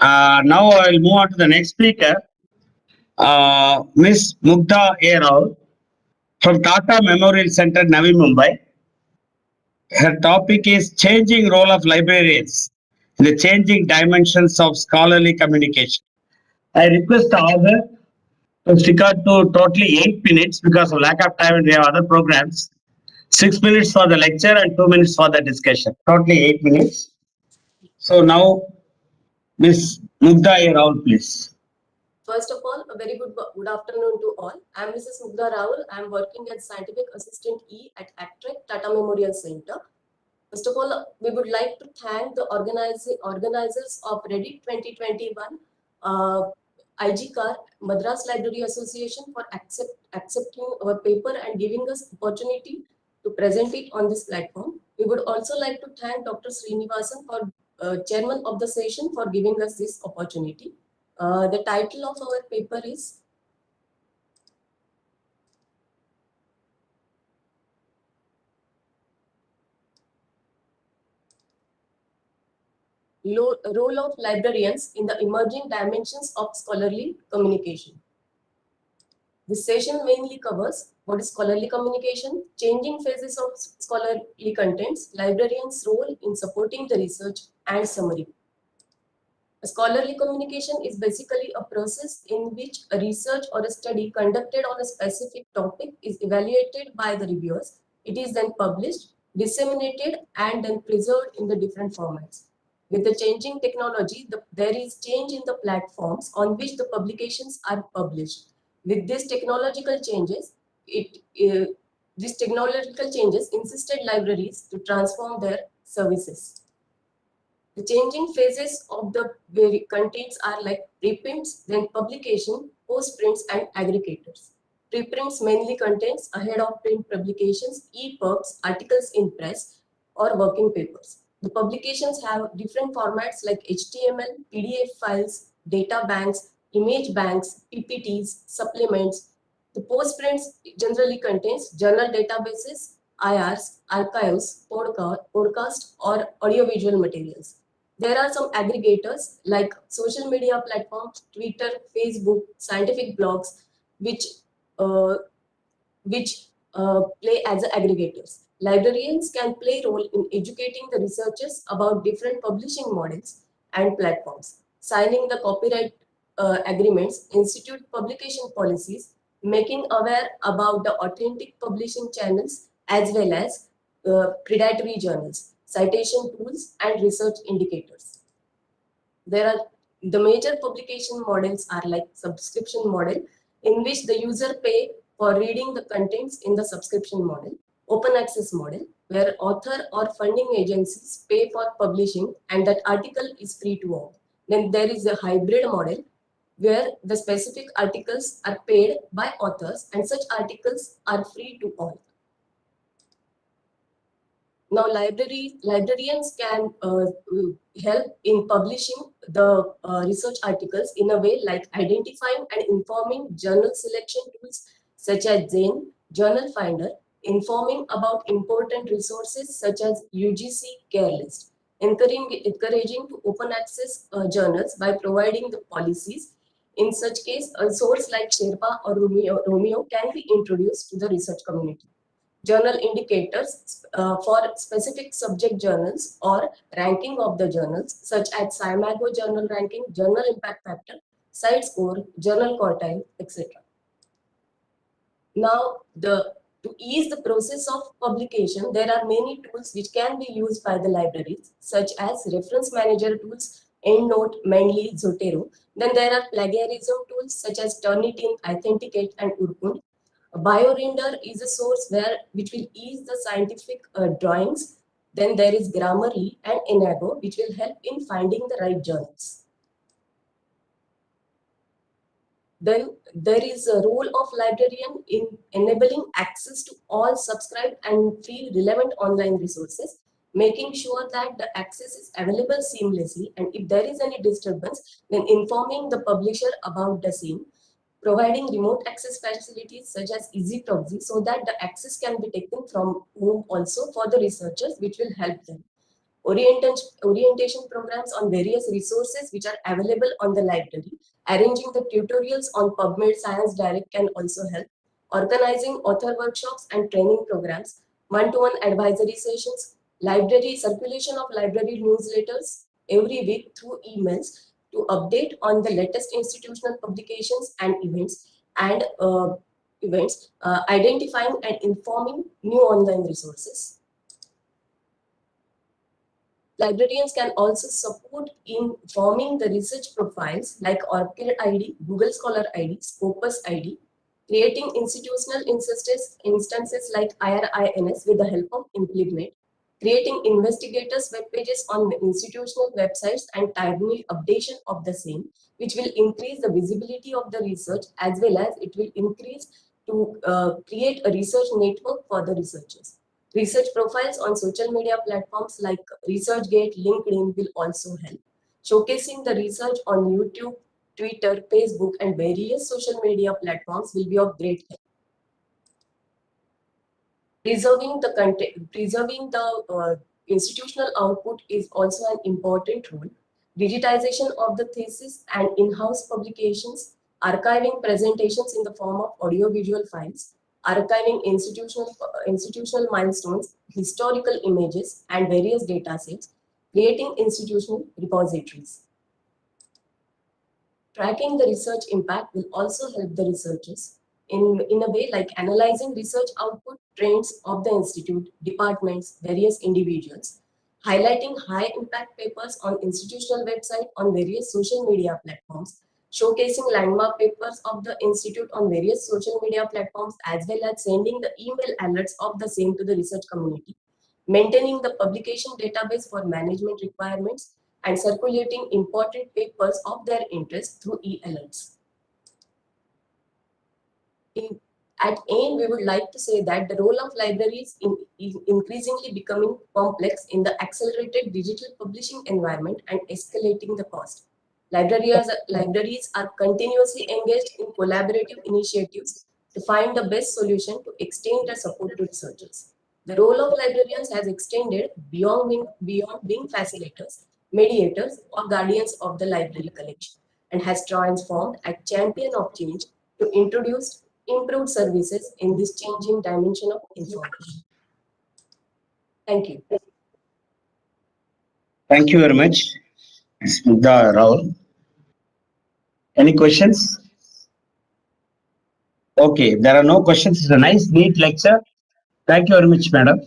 Now I will move on to the next speaker, Miss Mugdha A. Rao from Tata Memorial Center, Navi Mumbai. Her topic is changing role of librarians in the changing dimensions of scholarly communication. I request the author to stick out to totally 8 minutes because of lack of time and we have other programs. 6 minutes for the lecture and 2 minutes for the discussion. Totally 8 minutes. So now, Miss Mugdha A. Rao, please. First of all, a very good afternoon to all. I am Mrs. Mugdha Rahul. I am working as Scientific Assistant E at ACTREC, Tata Memorial Center. First of all, we would like to thank the organizers of Reddit 2021, IGCAR, Madras Library Association for accepting our paper and giving us opportunity to present it on this platform. We would also like to thank Dr. Srinivasan, for chairman of the session, for giving us this opportunity. The title of our paper is Role of Librarians in the Emerging Dimensions of Scholarly Communication. This session mainly covers what is scholarly communication, changing phases of scholarly contents, librarians' role in supporting the research, and summary. A scholarly communication is basically a process in which a research or a study conducted on a specific topic is evaluated by the reviewers. It is then published, disseminated, and then preserved in the different formats. With the changing technology, there is change in the platforms on which the publications are published. With these technological changes, insisted libraries to transform their services. The changing phases of the contents are like preprints, then publication, postprints, and aggregators. Preprints mainly contains ahead of print publications, EPUBs, articles in press, or working papers. The publications have different formats like HTML, PDF files, data banks, image banks, PPTs, supplements. The postprints generally contains journal databases, IRs, archives, podcast, or audiovisual materials. There are some aggregators like social media platforms, Twitter, Facebook, scientific blogs, which uh, play as aggregators. Librarians can play a role in educating the researchers about different publishing models and platforms, signing the copyright agreements, institute publication policies, making aware about the authentic publishing channels as well as predatory journals, citation tools, and research indicators. There are the major publication models are like subscription model, in which the user pay for reading the contents in the subscription model, open access model, where author or funding agencies pay for publishing and that article is free to all. Then there is a hybrid model, where the specific articles are paid by authors and such articles are free to all. Now, librarians can help in publishing the research articles in a way like identifying and informing journal selection tools such as Zane, Journal Finder, informing about important resources such as UGC Care List, encouraging to open access journals by providing the policies. In such case, a source like Sherpa or Romeo can be introduced to the research community. Journal indicators for specific subject journals or ranking of the journals such as SCImago journal ranking, journal impact factor, site score, journal quartile, etc. Now, to ease the process of publication, there are many tools which can be used by the libraries, such as reference manager tools, EndNote, Mendeley, Zotero. Then there are plagiarism tools such as Turnitin, Authenticate, and Urkund. BioRender is a source which will ease the scientific drawings. Then there is Grammarly and Enago, which will help in finding the right journals. Then there is a role of librarian in enabling access to all subscribed and free relevant online resources, making sure that the access is available seamlessly, and if there is any disturbance, then informing the publisher about the same, providing remote access facilities such as EasyProxy so that the access can be taken from home also for the researchers, which will help them. orientation programs on various resources which are available on the library. Arranging the tutorials on PubMed Science Direct can also help. Organizing author workshops and training programs, one-to-one advisory sessions, library circulation of library newsletters every week through emails to update on the latest institutional publications and events, identifying and informing new online resources. Librarians can also support in forming the research profiles like ORCID ID, Google Scholar ID, Scopus ID, creating institutional instances like IRINS with the help of Implement, creating investigators web pages on institutional websites and timely updation of the same, which will increase the visibility of the research as well as it will increase to create a research network for the researchers. Research profiles on social media platforms like ResearchGate, LinkedIn will also help. Showcasing the research on YouTube, Twitter, Facebook, and various social media platforms will be of great help. Preserving the institutional output is also an important role. Digitization of the thesis and in-house publications, archiving presentations in the form of audiovisual files, archiving institutional milestones, historical images, and various data sets, creating institutional repositories. Tracking the research impact will also help the researchers in a way like analyzing research output trends of the institute, departments, various individuals, highlighting high impact papers on institutional website on various social media platforms, showcasing landmark papers of the institute on various social media platforms, as well as sending the email alerts of the same to the research community, maintaining the publication database for management requirements, and circulating important papers of their interest through e-alerts. At AIM, we would like to say that the role of libraries is increasingly becoming complex in the accelerated digital publishing environment and escalating the cost. Libraries are continuously engaged in collaborative initiatives to find the best solution to extend their support to researchers. The role of librarians has extended beyond being facilitators, mediators, or guardians of the library collection and has transformed a champion of change to introduce improved services in this changing dimension of information. Thank you. Thank you very much, Smita Rao. Any questions? Okay, there are no questions. It's a nice, neat lecture. Thank you very much, madam.